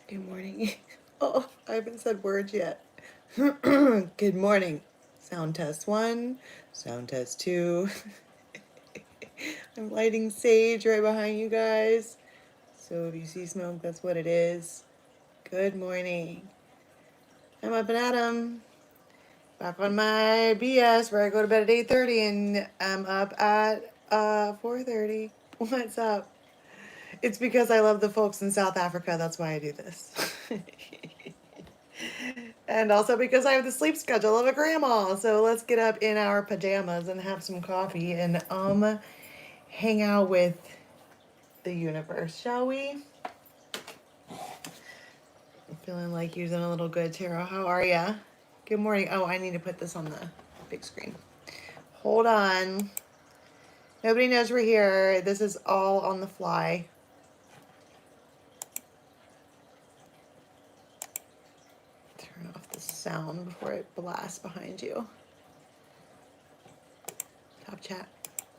Good morning. Oh, I haven't said words yet. Good morning. Sound test 1, sound test 2. I'm lighting sage right behind you guys. So if you see smoke, that's what it is. Good morning. I'm up and Adam. Back on my BS where I go to bed at 8:30 and I'm up at 4:30. What's up? It's because I love the folks in South Africa. That's why I do this. And also because I have the sleep schedule of a grandma. So let's get up in our pajamas and have some coffee and hang out with the universe, shall we? I'm feeling like using a little good tarot. How are ya? Good morning. Oh, I need to put this on the big screen. Hold on. Nobody knows we're here. This is all on the fly. Turn off the sound before it blasts behind you. Top chat.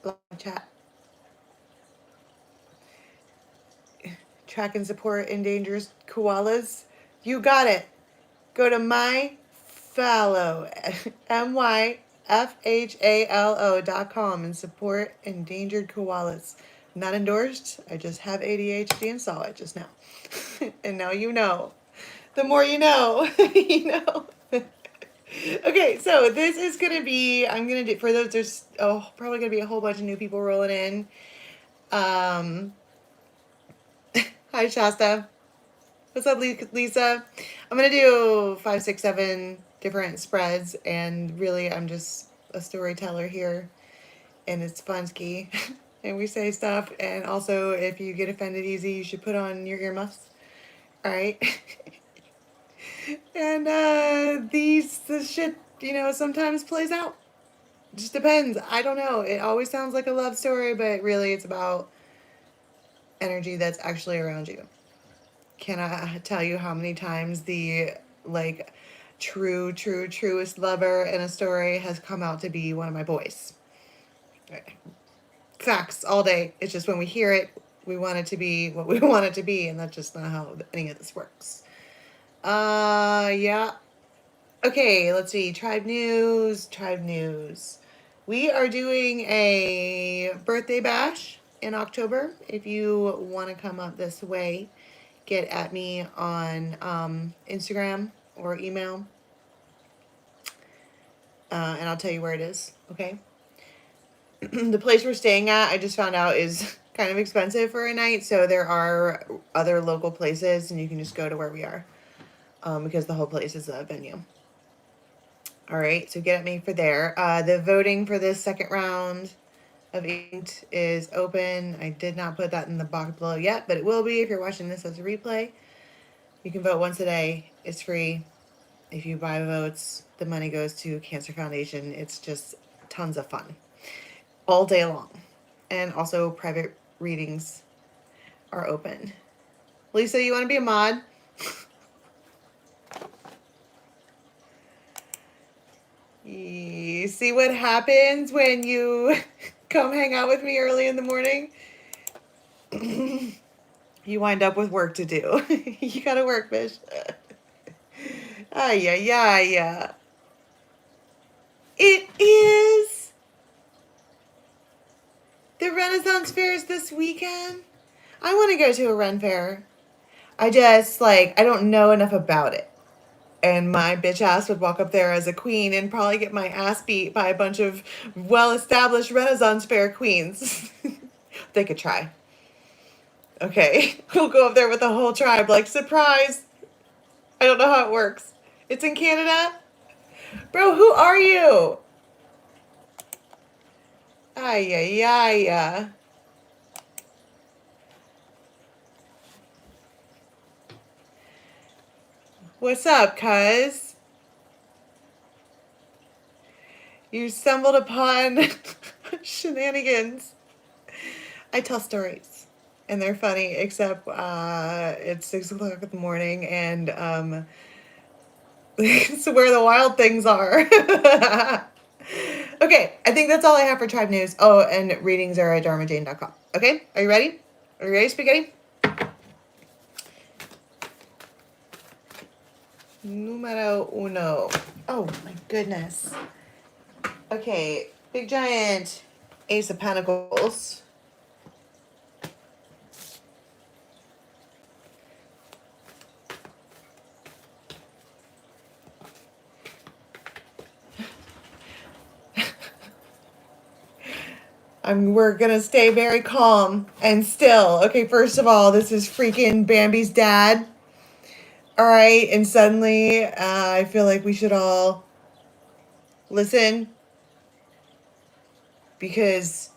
Blog chat. Track and support endangered koalas. You got it. Go to myfallow, myfhalo.com and support endangered koalas. Not endorsed. I just have ADHD and saw it just now. And now you know. The more you know, you know. Okay, so this is going to be, I'm going to do, for those, there's probably going to be a whole bunch of new people rolling in. Hi, Shasta. What's up, Lisa? I'm going to do 5, 6, 7 different spreads, and really I'm just a storyteller here, and it's fun ski, and we say stuff, and also if you get offended easy, you should put on your earmuffs, all right? And this shit, sometimes plays out. Just depends. I don't know. It always sounds like a love story, but really it's about energy that's actually around you. Can I tell you how many times the truest lover in a story has come out to be one of my boys? Facts all day. It's just when we hear it, we want it to be what we want it to be, and that's just not how any of this works. Yeah. Okay, let's see. Tribe news. We are doing a birthday bash in October. If you want to come up this way, get at me on Instagram or email, and I'll tell you where it is, okay? The place we're staying at, I just found out, is kind of expensive for a night, so there are other local places, and you can just go to where we are, because the whole place is a venue. All right, so get at me for there. The voting for this second round of event is open. I did not put that in the box below yet, but it will be if you're watching this as a replay. You can vote once a day. It's free. If you buy votes, the money goes to Cancer Foundation. It's just tons of fun all day long. And also private readings are open. Lisa, you want to be a mod? You see what happens when you come hang out with me early in the morning? You wind up with work to do. You gotta work, bitch. Yeah. It is. The Renaissance Fair is this weekend. I want to go to a Ren Fair. I don't know enough about it. And my bitch ass would walk up there as a queen and probably get my ass beat by a bunch of well-established Renaissance Fair queens. They could try. Okay, we'll go up there with the whole tribe, like, surprise. I don't know how it works. It's in Canada? Bro, who are you? Ay. What's up, cuz? You stumbled upon Shenanigans. I tell stories, and they're funny, except it's 6 o'clock in the morning, and it's where the wild things are. Okay, I think that's all I have for tribe news. Oh, and readings are at dharmajane.com. Okay, are you ready? Are you ready, spaghetti? Numero uno. Oh my goodness. Okay, big giant Ace of Pentacles. We're gonna stay very calm and still. Okay, first of all, this is freaking Bambi's dad. All right, and suddenly I feel like we should all listen because,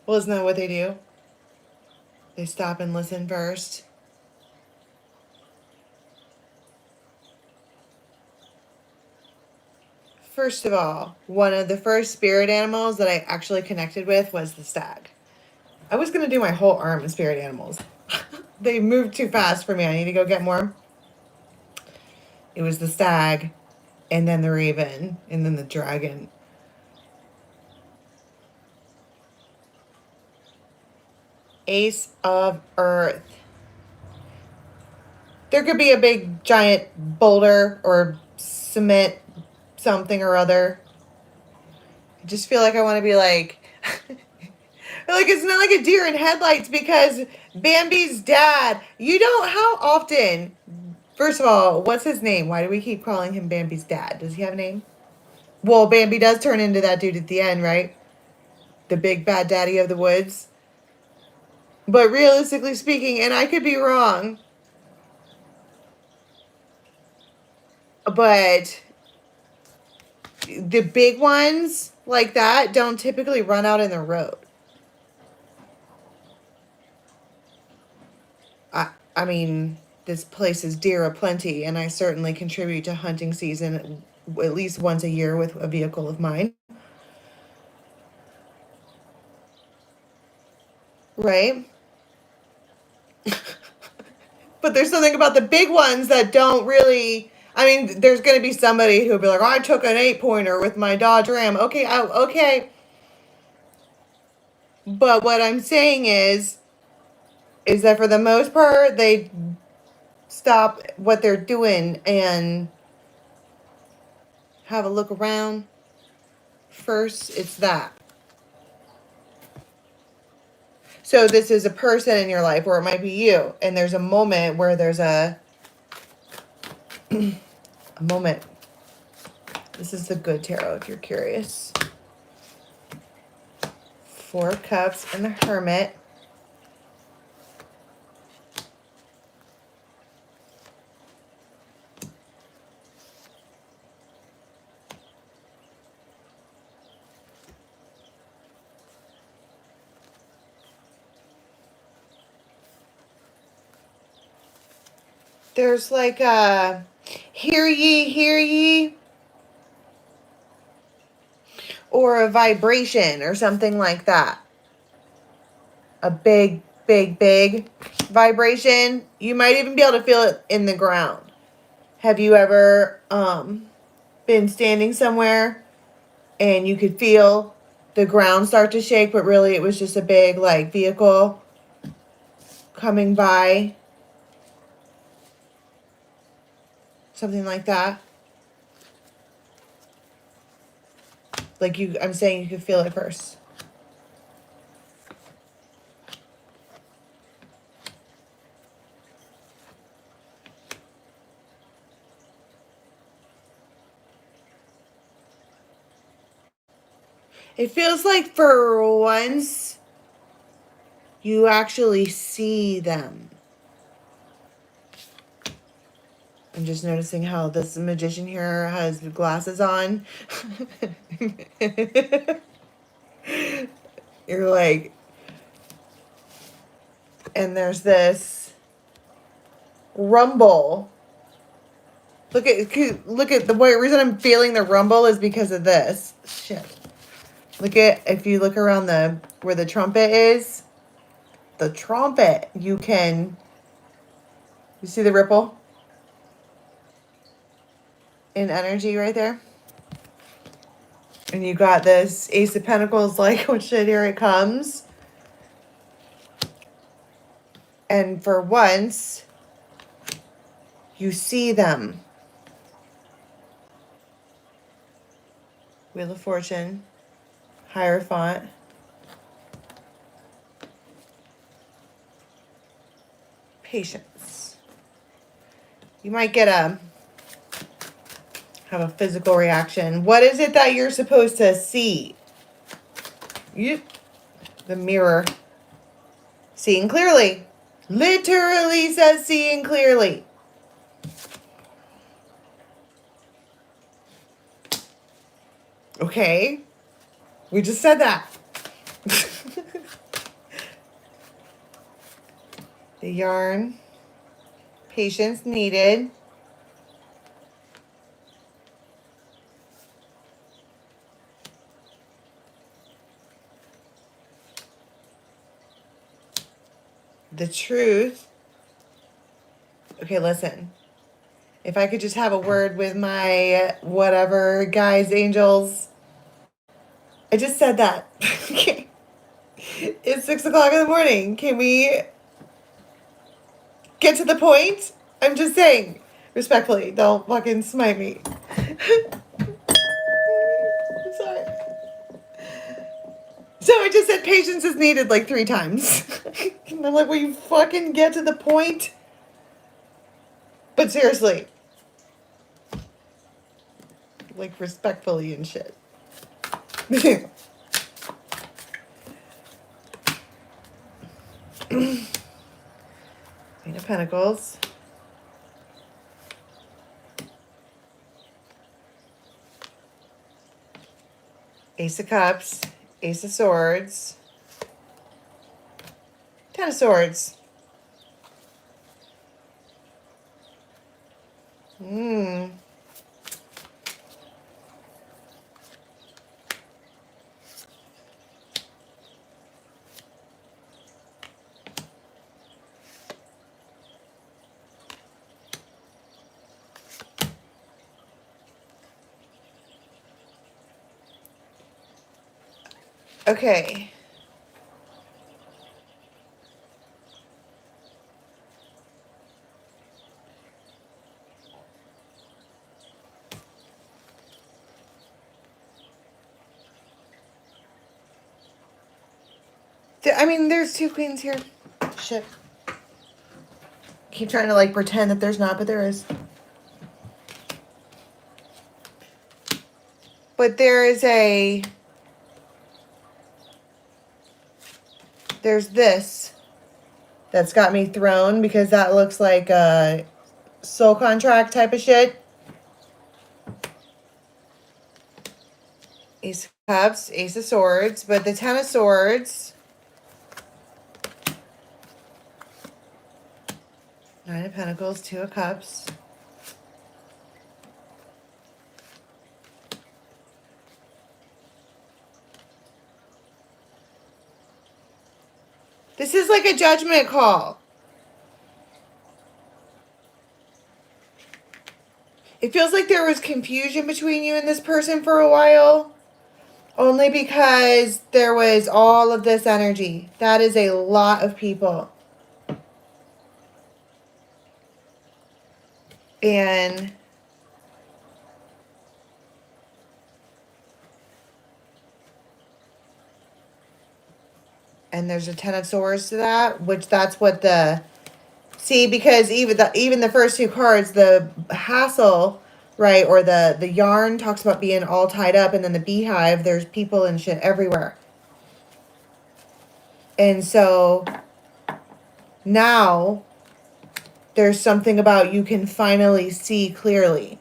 well, isn't that what they do? They stop and listen first. First of all, one of the first spirit animals that I actually connected with was the stag. I was going to do my whole arm in spirit animals. They moved too fast for me. I need to go get more. It was the stag, and then the raven, and then the dragon. Ace of Earth. There could be a big giant boulder or cement something or other. I just feel like I want to be like, like it's not like a deer in headlights because Bambi's dad. You don't, how often, first of all, what's his name? Why do we keep calling him Bambi's dad? Does he have a name? Well, Bambi does turn into that dude at the end, right? The big bad daddy of the woods. But realistically speaking, and I could be wrong, but the big ones like that don't typically run out in the road. I mean, this place is deer aplenty, and I certainly contribute to hunting season at least once a year with a vehicle of mine. Right? But there's something about the big ones that don't really. I mean, there's going to be somebody who'll be like, oh, I took an 8-pointer with my Dodge Ram. Okay, okay. But what I'm saying is that for the most part, they stop what they're doing and have a look around. First, it's that. So this is a person in your life, or it might be you, and there's a moment where there's a moment. This is the good tarot if you're curious. 4 of Cups and the Hermit. There's like a hear ye, or a vibration or something like that. A big vibration. You might even be able to feel it in the ground. Have you ever been standing somewhere and you could feel the ground start to shake, but really it was just a big like vehicle coming by? Something like that. Like I'm saying you could feel it first. It feels like for once you actually see them. I'm just noticing how this magician here has glasses on. You're like, and there's this rumble. Look at the reason I'm feeling the rumble is because of this. Shit. Look at, if you look around where the trumpet is, the trumpet, you see the ripple in energy right there? And you got this Ace of Pentacles, like, oh shit, here it comes. And for once, You see them. Wheel of Fortune, Hierophant, Patience. You might have a physical reaction. What is it that you're supposed to see? The mirror. Seeing clearly. Literally says seeing clearly. Okay. We just said that. The yarn. Patience needed. The truth. Okay, listen. If I could just have a word with my whatever guys, angels. I just said that. Okay. It's 6 o'clock in the morning. Can we get to the point? I'm just saying. Respectfully, don't fucking smite me. I'm sorry. So I just said patience is needed like 3 times. And I'm like, will you fucking get to the point? But seriously. Like, respectfully and shit. Queen of Pentacles. Ace of Cups. Ace of Swords. Ten of Swords. Okay. I mean, there's 2 queens here. Shit. Keep trying to like pretend that there's not, but there is. But there's this that's got me thrown because that looks like a soul contract type of shit. Ace of Cups, Ace of Swords, but the Ten of Swords. 9 of Pentacles, 2 of Cups. This is like a judgment call. It feels like there was confusion between you and this person for a while. Only because there was all of this energy. That is a lot of people. And there's a Ten of Swords to that, which that's what the... See, because even the first 2 cards, the hassle, right, or the yarn talks about being all tied up, and then the beehive, there's people and shit everywhere. And so now there's something about you can finally see clearly.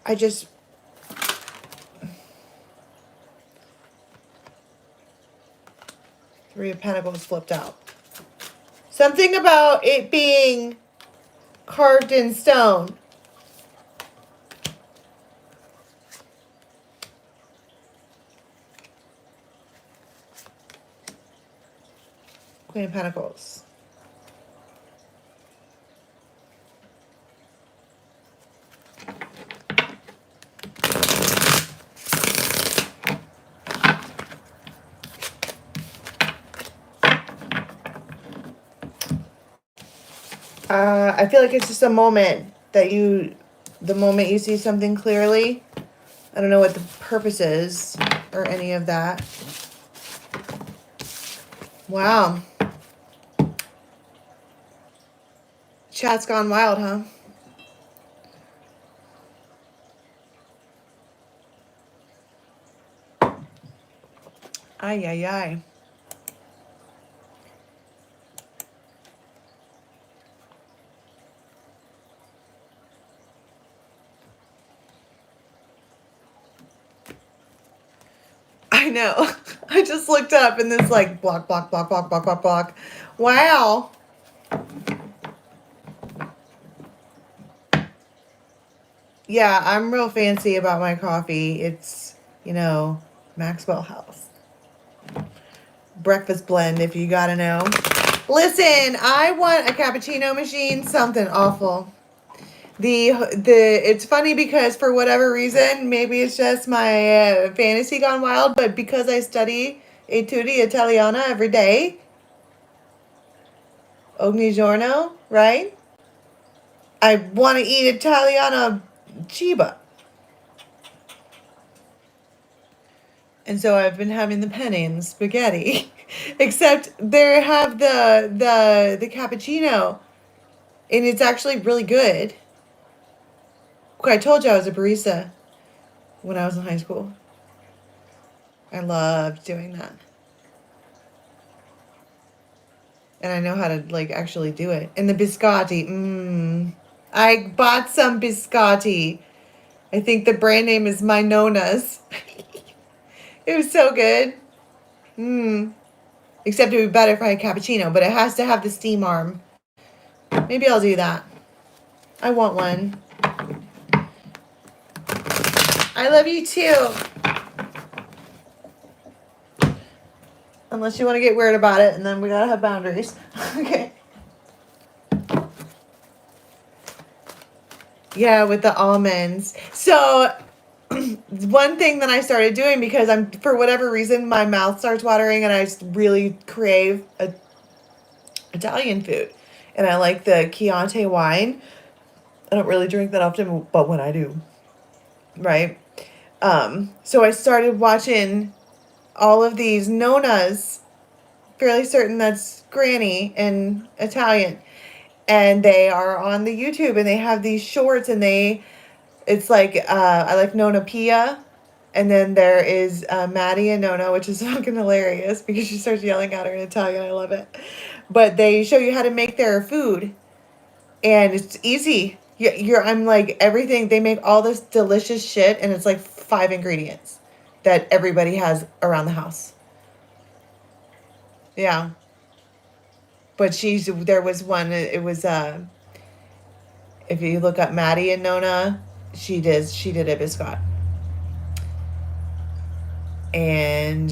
I just... Three of Pentacles flipped out. Something about it being carved in stone. Queen of Pentacles. I feel like it's just a moment that the moment you see something clearly. I don't know what the purpose is or any of that. Wow. Chat's gone wild, huh? Ay, ay, ay. I know. I just looked up and this like block, block, block, block, block, block, block. Wow. Yeah, I'm real fancy about my coffee. It's, Maxwell House. Breakfast blend, if you gotta know. Listen, I want a cappuccino machine, something awful. It's funny because for whatever reason, maybe it's just my fantasy gone wild, but because I study Etude Italiana every day, ogni giorno, right? I want to eat Italiana ciba. And so I've been having the penne and spaghetti. Except they have the cappuccino. And it's actually really good. I told you I was a barista when I was in high school. I loved doing that. And I know how to actually do it. And the biscotti. I bought some biscotti. I think the brand name is My Nona's. It was so good. Except it would be better if I had cappuccino, but it has to have the steam arm. Maybe I'll do that. I want one. I love you too. Unless you want to get weird about it, and then we gotta have boundaries. Okay. Yeah, with the almonds. So, one thing that I started doing because for whatever reason, my mouth starts watering and I really crave Italian food. And I like the Chianti wine. I don't really drink that often, but when I do, right? So I started watching all of these nonas, fairly certain that's granny in Italian. And they are on the YouTube and they have these shorts and it's like, I like Nona Pia. And then there is Maddie and Nona, which is fucking hilarious because she starts yelling at her in Italian. I love it. But they show you how to make their food. And it's easy. I'm like, everything, they make all this delicious shit and it's like 5 ingredients that everybody has around the house. Yeah. But there was one, it was, if you look up Maddie and Nona, she did a biscotti. And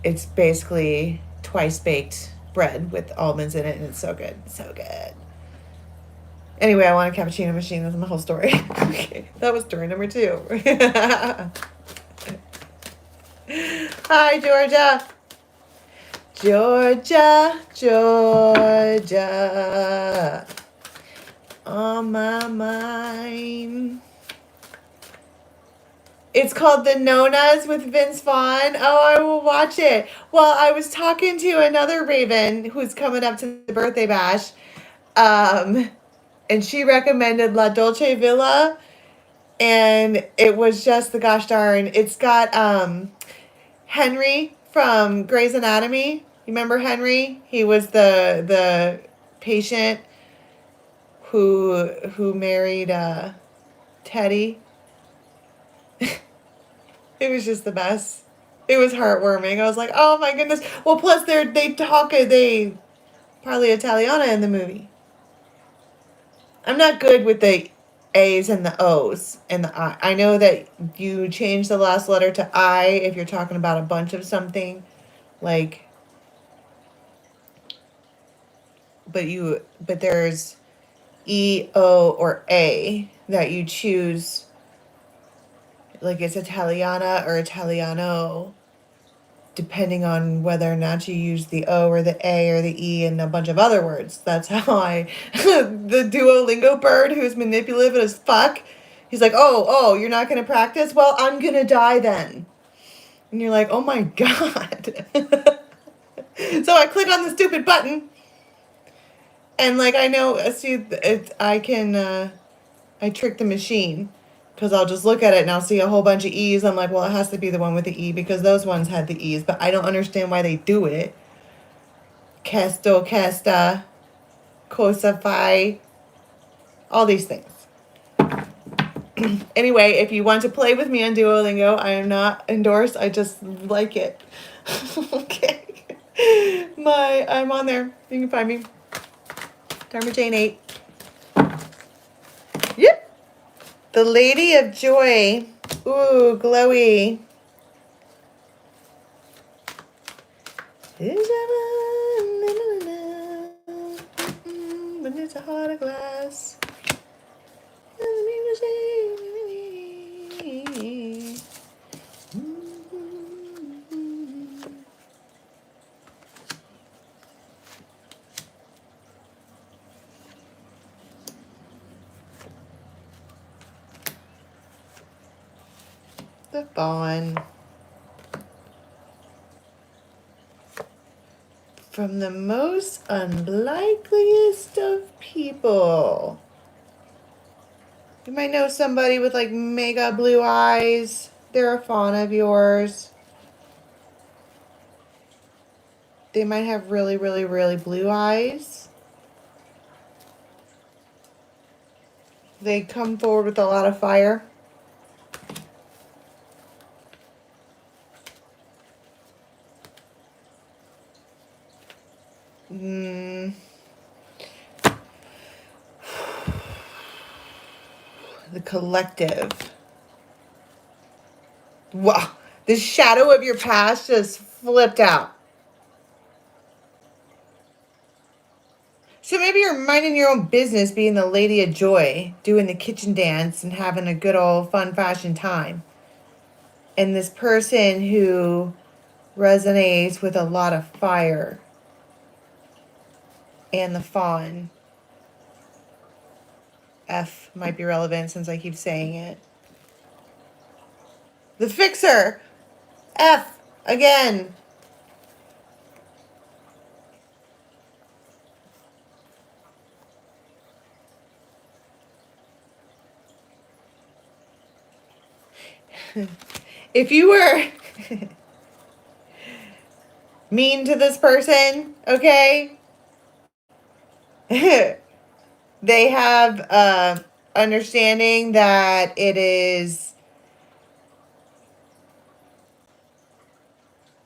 it's basically twice baked bread with almonds in it, and it's so good. So good. Anyway, I want a cappuccino machine. That's my whole story. Okay, that was story number 2. Hi, Georgia. Georgia. On my mind. It's called The Nonas with Vince Vaughn. Oh, I will watch it. Well, I was talking to another Raven who's coming up to the birthday bash. And she recommended La Dolce Villa. And it was just the gosh darn. It's got Henry from Grey's Anatomy. You remember Henry? He was the patient who married Teddy. It was just the best. It was heartwarming. I was like, oh my goodness. Well, plus they parli Italiana in the movie. I'm not good with the A's and the O's and the I. I know that you change the last letter to I if you're talking about a bunch of something, but there's E, O, or A that you choose. Like it's Italiana or Italiano. depending on whether or not you use the O or the A or the E and a bunch of other words. That's how the Duolingo bird who's manipulative as fuck, he's like, oh, you're not going to practice? Well, I'm going to die then. And you're like, oh my God. So I click on the stupid button. And like, I know, see, I trick the machine. Because I'll just look at it and I'll see a whole bunch of E's. I'm like, well, it has to be the one with the E because those ones had the E's. But I don't understand why they do it. Kesto, Kesta, Kosafai, all these things. Anyway, if you want to play with me on Duolingo, I am not endorsed. I just like it. Okay. I'm on there. You can find me. Dharma Jane 8. Yep. The Lady of Joy. Ooh, glowy. When it's a heart of glass. The Fawn. From the most unlikeliest of people. You might know somebody with like mega blue eyes. They're a fawn of yours. They might have really, really, really blue eyes. They come forward with a lot of fire. The collective. Wow. The shadow of your past just flipped out. So maybe you're minding your own business, being the Lady of Joy, doing the kitchen dance and having a good old fun fashion time. And this person who resonates with a lot of fire and the fawn. F might be relevant since I keep saying it. The Fixer. F again. If you were mean to this person, okay? They have understanding that it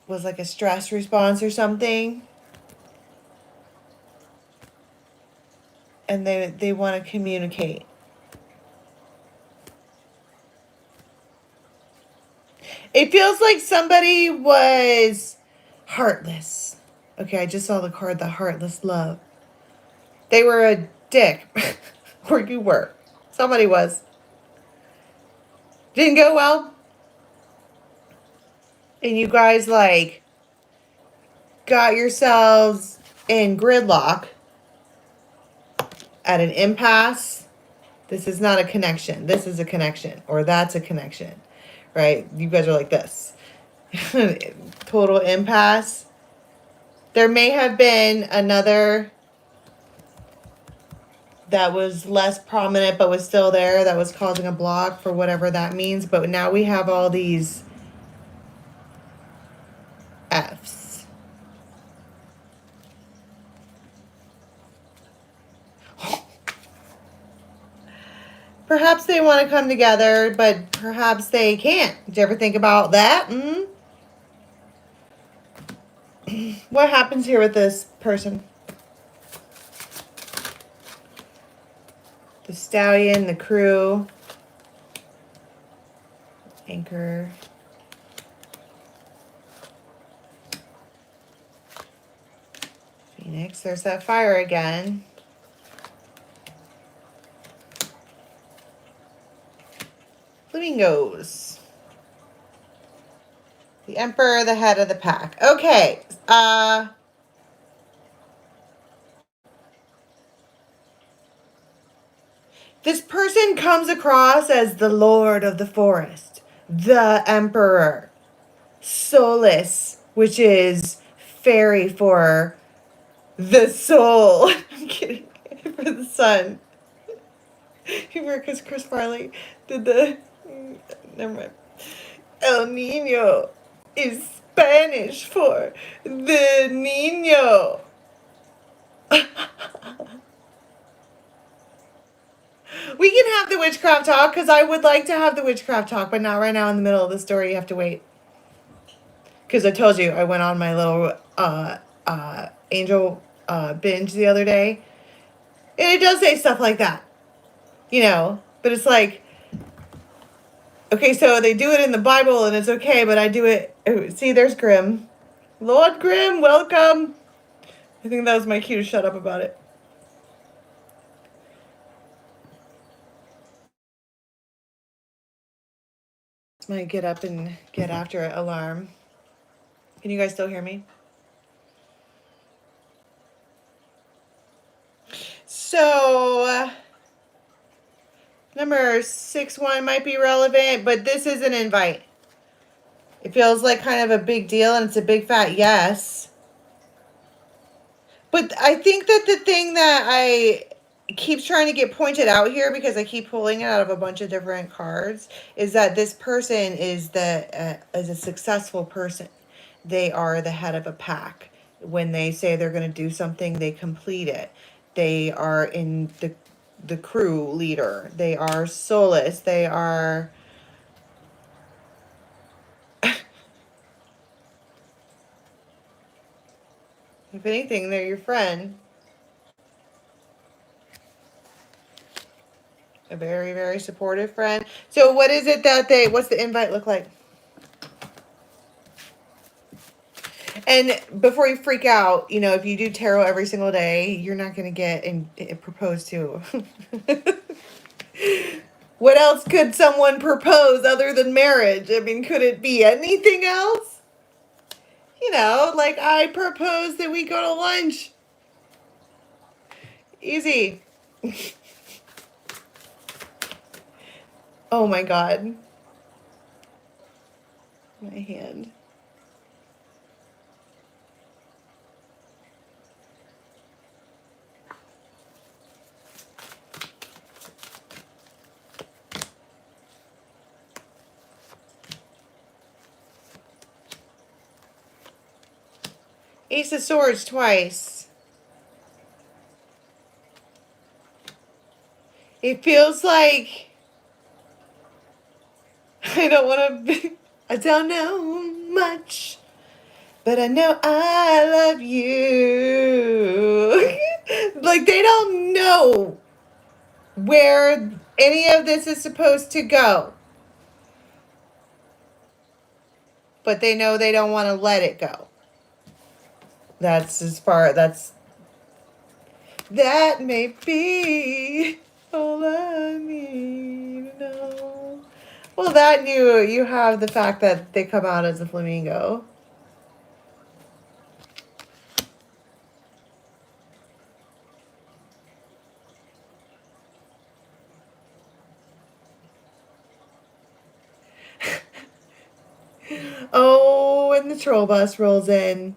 was like a stress response or something. And they want to communicate. It feels like somebody was heartless. Okay, I just saw the card, the heartless love. They were a dick. Or you were. Somebody was. Didn't go well. And you guys like got yourselves in gridlock at an impasse. This is not a connection. This is a connection. Or that's a connection. Right? You guys are like this. Total impasse. There may have been another that was less prominent but was still there that was causing a block for whatever that means. But now we have all these F's. Perhaps they want to come together, but perhaps they can't. Did you ever think about that? What happens here with this person? The stallion, the crew, anchor. Phoenix, there's that fire again. Flamingos. The Emperor, the head of the pack. Okay. This person comes across as the Lord of the Forest, the Emperor, Solus, which is fairy for the soul. I'm kidding. For the sun. Because Chris Farley did the. Never mind. El Nino is Spanish for the Nino. We can have the witchcraft talk because I would like to have the witchcraft talk, but not right now in the middle of the story. You have to wait. Because I told you I went on my little angel binge the other day. And it does say stuff like that. You know, but it's like, okay, so they do it in the Bible and it's okay, but I do it. Oh, see, there's Grimm. Lord Grimm, welcome. I think that was my cue to shut up about it. It's my get up and get after it alarm. Can you guys still hear me? So, number 6-1 might be relevant, but this is an invite. It feels like kind of a big deal, and it's a big fat yes. But I think that the thing that I keep trying to get pointed out here, because I keep pulling it out of a bunch of different cards, is that this person is a successful person. They are the head of a pack. When they say they're going to do something, they complete it. They are in the crew leader. They are Solus. They are. If anything, they're your friend. A very, very supportive friend. So what is it that what's the invite look like? And before you freak out, you know, if you do tarot every single day, you're not going to get proposed to. What else could someone propose other than marriage? I mean, could it be anything else? You know, like I propose that we go to lunch. Easy. Oh my God. My hand. Ace of Swords twice. It feels like I don't want to. I don't know much, but I know I love you. Like they don't know where any of this is supposed to go, but they know they don't want to let it go. That's as far. That may be all I need to know. Well, that you have the fact that they come out as a flamingo. Oh, and the troll bus rolls in.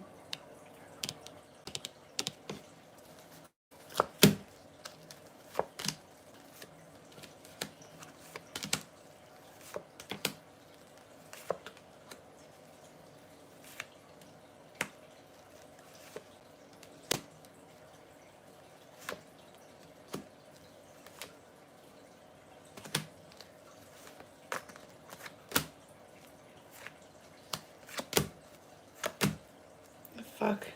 Fuck.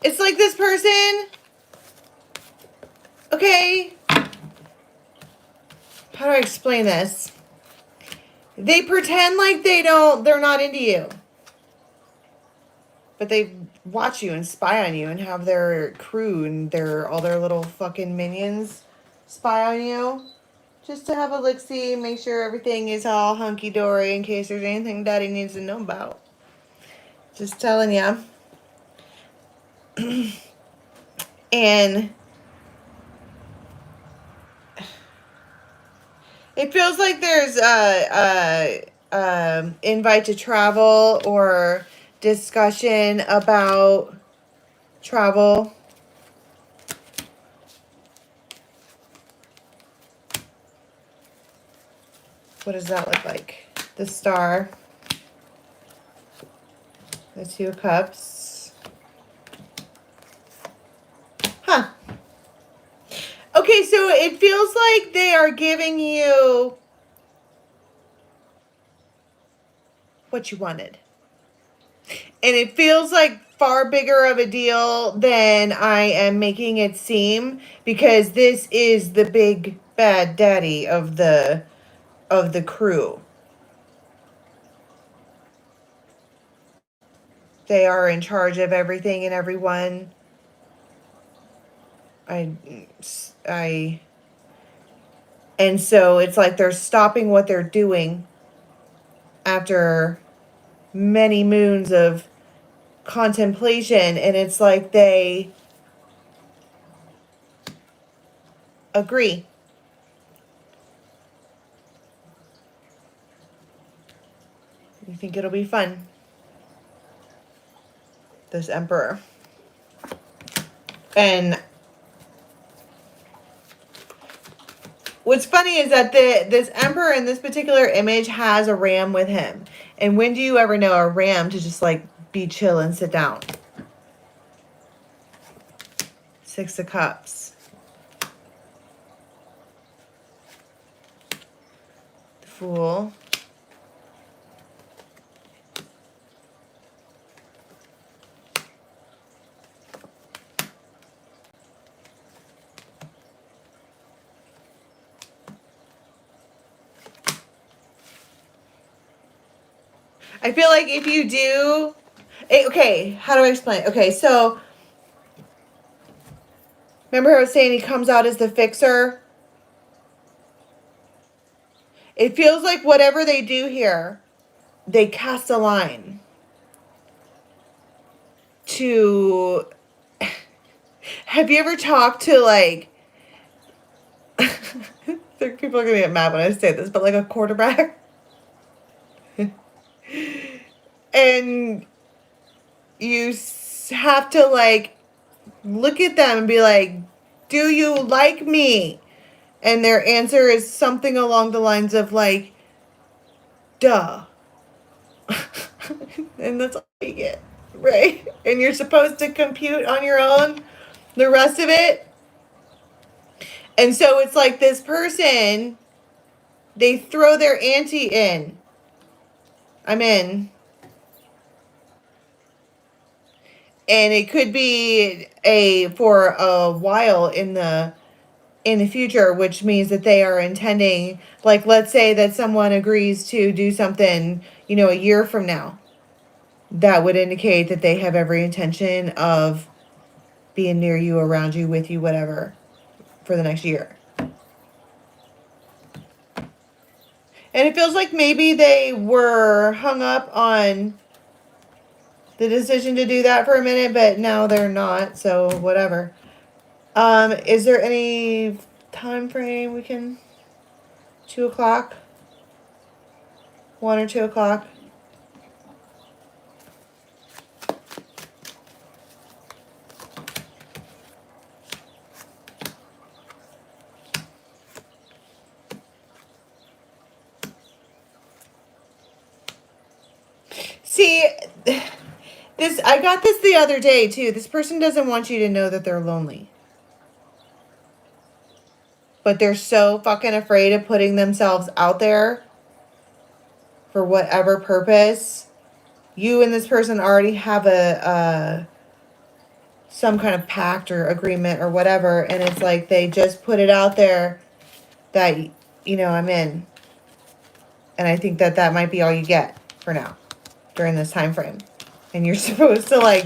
It's like this person. Okay. How do I explain this? They pretend like they're not into you. But they watch you and spy on you and have their crew and all their little fucking minions spy on you. Just to have a look-see, make sure everything is all hunky-dory in case there's anything Daddy needs to know about. Just telling ya. And it feels like there's invite to travel or discussion about travel. What does that look like? The Star. The Two of Cups. Huh. Okay, so it feels like they are giving you what you wanted. And it feels like far bigger of a deal than I am making it seem, because this is the big bad daddy of the crew. They are in charge of everything and everyone. And so it's like they're stopping what they're doing after many moons of contemplation, and it's like they agree. You think it'll be fun? This Emperor. And what's funny is that this Emperor in this particular image has a ram with him. And when do you ever know a ram to just like be chill and sit down? Six of Cups. The Fool. I feel like if you do... Okay, how do I explain? Okay, so... Remember I was saying he comes out as the fixer? It feels like whatever they do here, they cast a line to... Have you ever talked to, like... People are going to get mad when I say this, but like a quarterback? And you have to like look at them and be like, do you like me? And their answer is something along the lines of like, duh. And that's all you get, right? And you're supposed to compute on your own the rest of it. And so it's like this person, they throw their ante in. I'm in. And it could be for a while in the future, which means that they are intending, like, let's say that someone agrees to do something, a year from now. That would indicate that they have every intention of being near you, around you, with you, whatever, for the next year. And it feels like maybe they were hung up on the decision to do that for a minute, but now they're not, so whatever. Is there any time frame we can... 2 o'clock? 1 or 2 o'clock? See, I got this the other day too. This person doesn't want you to know that they're lonely. But they're so fucking afraid of putting themselves out there for whatever purpose. You and this person already have some kind of pact or agreement or whatever, and it's like they just put it out there that, I'm in. And I think that might be all you get for now during this time frame. And you're supposed to like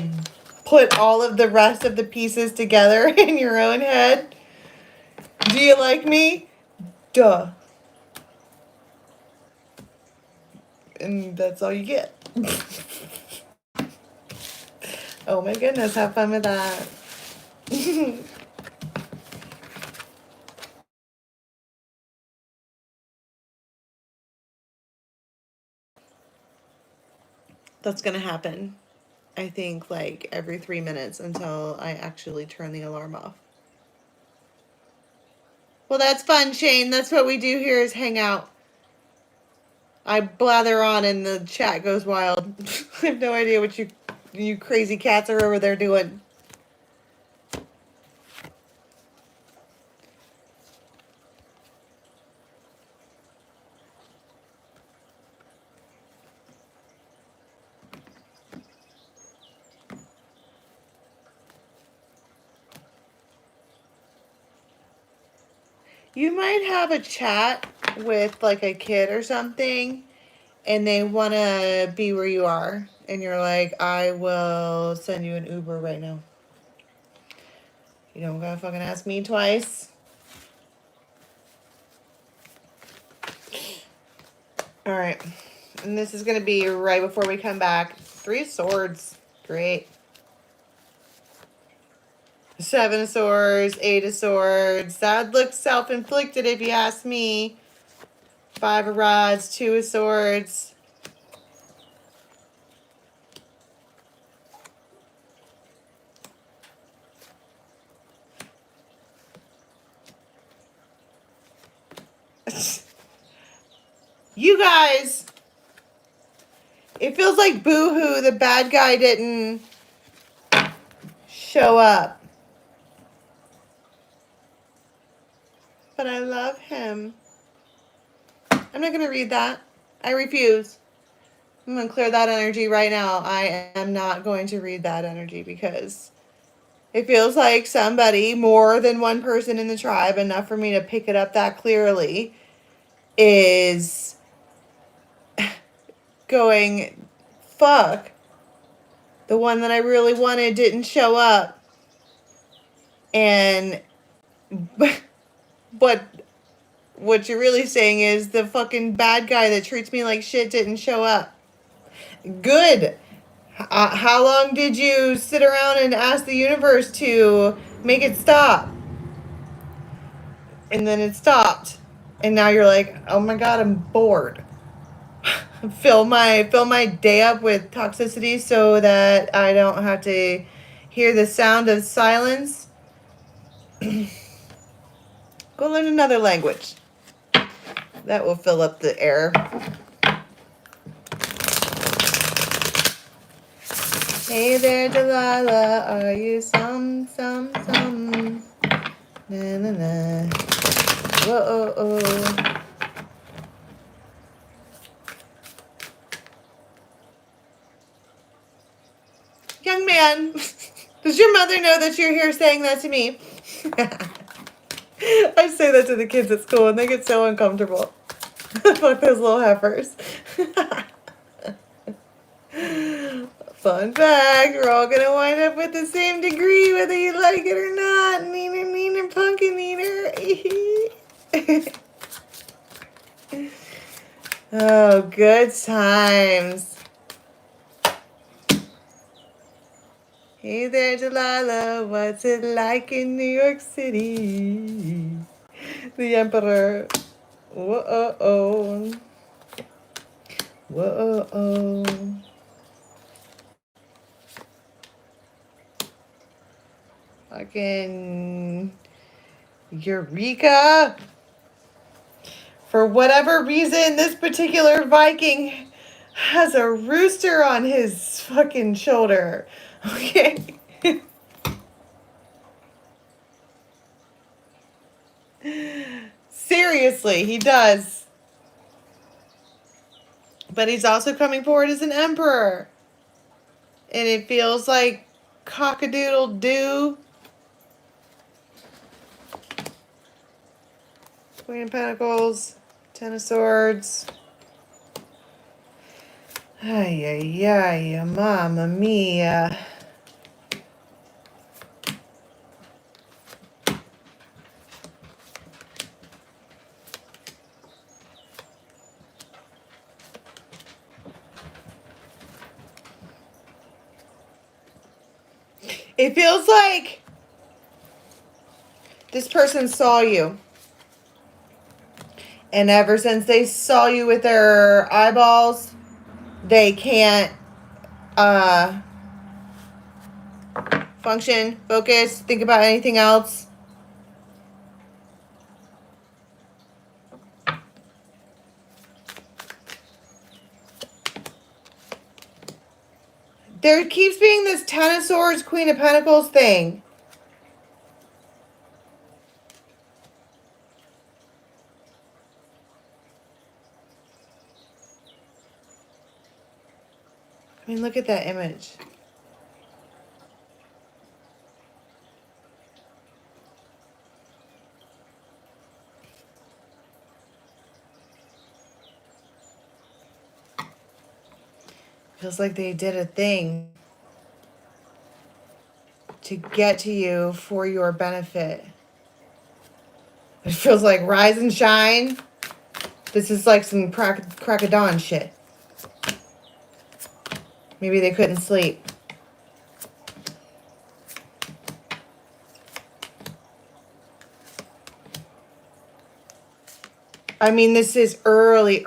put all of the rest of the pieces together in your own head. Do you like me? Duh. And that's all you get. Oh my goodness, have fun with that. That's gonna happen, I think, like every 3 minutes until I actually turn the alarm off. Well, that's fun, Shane. That's what we do here is hang out. I blather on and the chat goes wild. I have no idea what you crazy cats are over there doing. You might have a chat with like a kid or something and they want to be where you are. And you're like, I will send you an Uber right now. You don't gotta fucking ask me twice. All right. And this is going to be right before we come back. 3 of Swords. Great. 7 of Swords. 8 of Swords. That looks self-inflicted if you ask me. 5 of Rods. 2 of Swords. You guys, it feels like boo-hoo, the bad guy didn't show up. But I love him. I'm not going to read that. I refuse. I'm going to clear that energy right now. I am not going to read that energy because it feels like somebody, more than one person in the tribe, enough for me to pick it up that clearly, is going, fuck, the one that I really wanted didn't show up. And what you're really saying is the fucking bad guy that treats me like shit didn't show up. Good. How long did you sit around and ask the universe to make it stop? And then it stopped. And now you're like, oh my God, I'm bored. fill my day up with toxicity so that I don't have to hear the sound of silence. Go learn another language. That will fill up the air. Hey there, Delilah, are you some? Na na na. Whoa. Young man, does your mother know that you're here saying that to me? I say that to the kids at school and they get so uncomfortable. Fuck those little heifers. Fun fact, we're all gonna wind up with the same degree whether you like it or not. Neener, pumpkin eater. Oh, good times. Hey there, Delilah, what's it like in New York City? The Emperor. Whoa. Fucking Eureka. For whatever reason, this particular Viking has a rooster on his fucking shoulder. Okay. Seriously, he does. But he's also coming forward as an emperor. And it feels like cock-a-doodle-doo. Queen of Pentacles, 10 of Swords. Ay, mamma mia. It feels like this person saw you. And ever since they saw you with their eyeballs, they can't function, focus, think about anything else. There keeps being this Ten of Swords, Queen of Pentacles thing. I mean, look at that image. Feels like they did a thing to get to you for your benefit. It feels like rise and shine. This is like some crack of dawn shit. Maybe they couldn't sleep. I mean, this is early.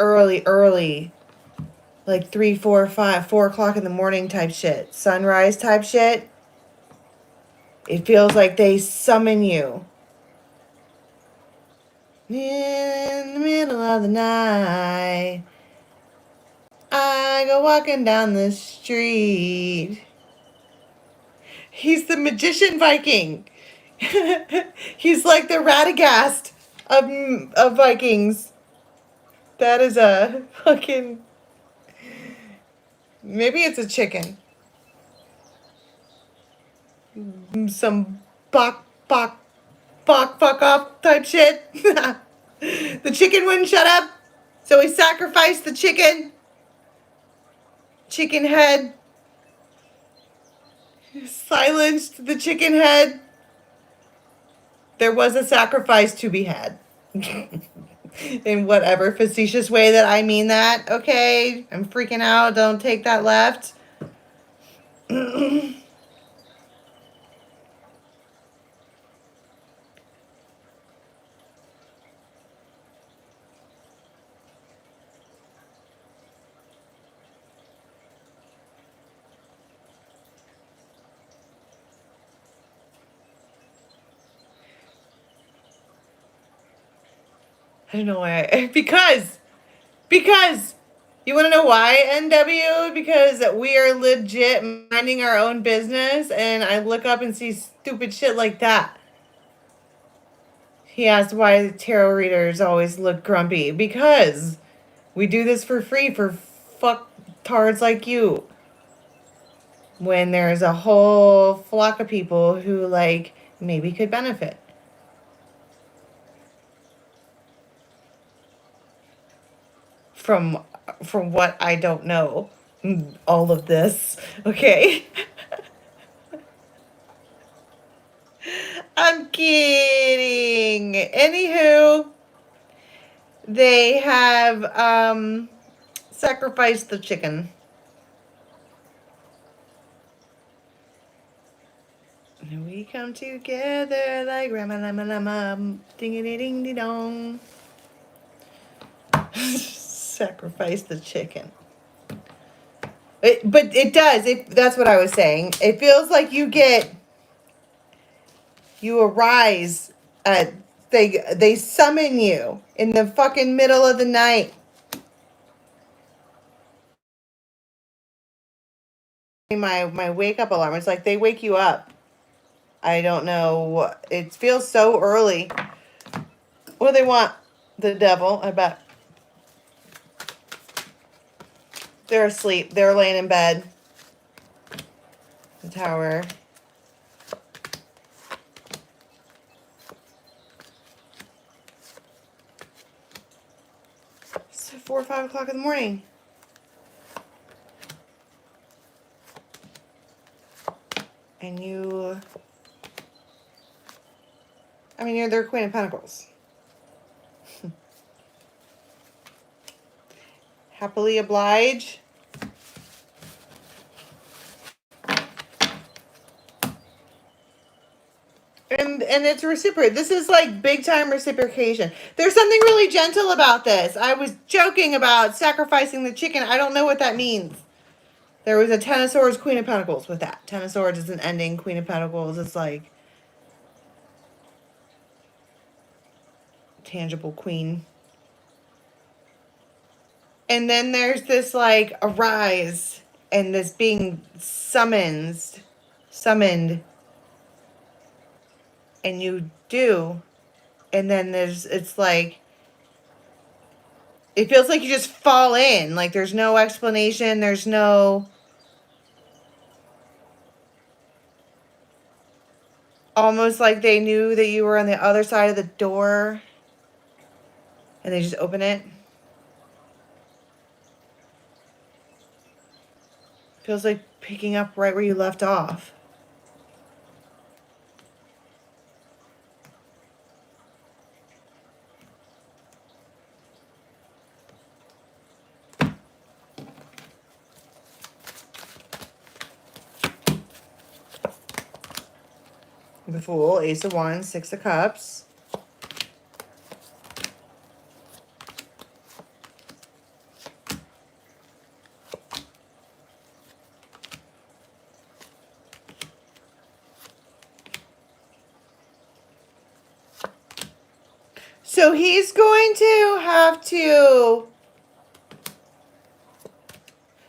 Like 3, 4, 5, 4 o'clock in the morning type shit. Sunrise type shit. It feels like they summon you. In the middle of the night, I go walking down the street. He's the magician Viking. He's like the Radagast of Vikings. That is a fucking... Maybe it's a chicken. Some fuck off type shit. The chicken wouldn't shut up, so he sacrificed the chicken. Chicken head. Silenced the chicken head. There was a sacrifice to be had. In whatever facetious way that I mean that, okay? I'm freaking out. Don't take that left. I don't know why. Because you want to know why, NW? Because we are legit minding our own business, and I look up and see stupid shit like that. He asked why the tarot readers always look grumpy. Because we do this for free for fucktards like you. When there's a whole flock of people who, like, maybe could benefit. From what I don't know, all of this, okay? I'm kidding. Anywho, they have sacrificed the chicken. And we come together like Rama Lama Lama, ding-a-ding-ding-dong. Sacrifice the chicken. But it does. That's what I was saying. It feels like you arise at, they summon you in the fucking middle of the night. My wake up alarm. It's like they wake you up. I don't know. It feels so early. What do they want? The devil, I bet. They're asleep. They're laying in bed. The tower. It's 4 or 5 o'clock in the morning. And you... I mean, you're their Queen of Pentacles. Happily oblige. And it's reciprocal. This is like big time reciprocation. There's something really gentle about this. I was joking about sacrificing the chicken. I don't know what that means. There was a Ten of Swords, Queen of Pentacles with that. Ten of Swords is an ending. Queen of Pentacles is like tangible queen. And then there's this like arise and this being summoned. And you do. And then it's like, it feels like you just fall in. Like there's no explanation. There's no, almost like they knew that you were on the other side of the door and they just open it. Feels like picking up right where you left off. The Fool, Ace of Wands, Six of Cups. So he's going to have to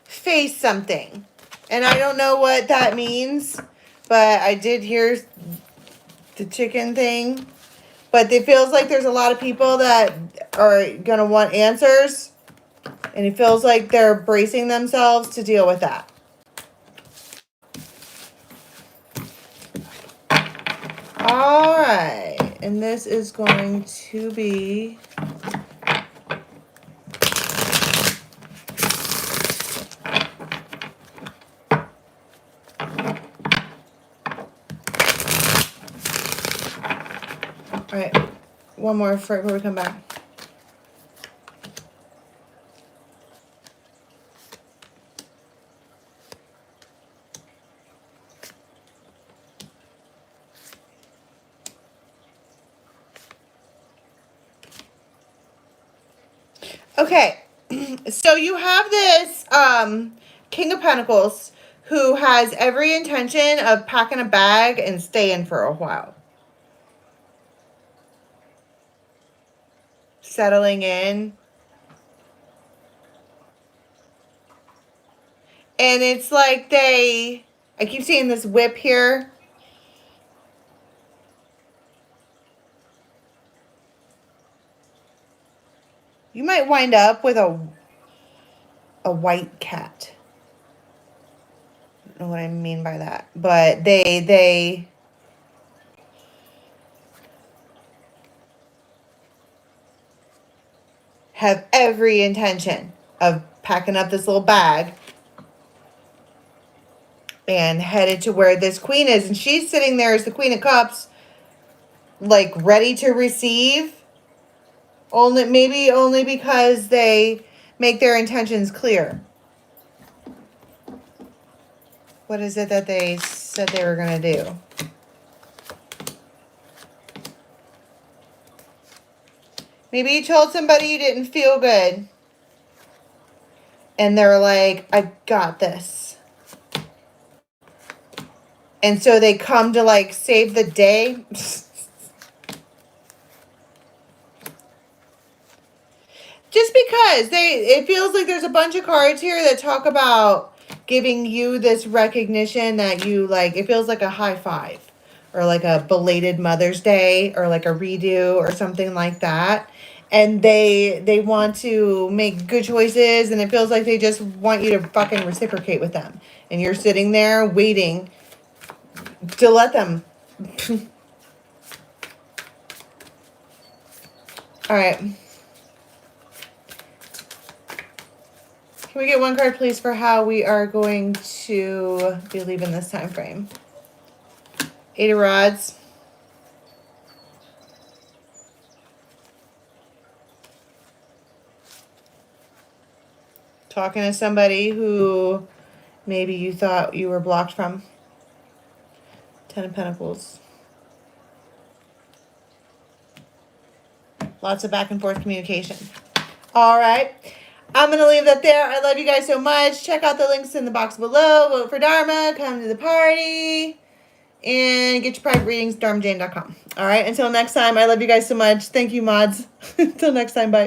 face something. And I don't know what that means, but I did hear the chicken thing. But it feels like there's a lot of people that are going to want answers. And it feels like they're bracing themselves to deal with that. All right. And this is going to be... All right, one more before we come back. Okay, so you have this King of Pentacles who has every intention of packing a bag and staying for a while. Settling in. And it's like I keep seeing this whip here. You might wind up with a white cat. I don't know what I mean by that. But they have every intention of packing up this little bag and headed to where this queen is. And she's sitting there as the Queen of Cups, like ready to receive. Maybe only because they make their intentions clear. What is it that they said they were going to do? Maybe you told somebody you didn't feel good. And they're like, I got this. And so they come to like save the day. Just because it feels like there's a bunch of cards here that talk about giving you this recognition that you like, it feels like a high five or like a belated Mother's Day or like a redo or something like that. And they want to make good choices and it feels like they just want you to fucking reciprocate with them. And you're sitting there waiting to let them. All right. Can we get one card, please, for how we are going to be leaving this time frame? Eight of Rods. Talking to somebody who maybe you thought you were blocked from. Ten of Pentacles. Lots of back and forth communication. All right. I'm going to leave that there. I love you guys so much. Check out the links in the box below. Vote for Dharma. Come to the party. And get your private readings, dharmajane.com. All right. Until next time, I love you guys so much. Thank you, mods. Until next time. Bye.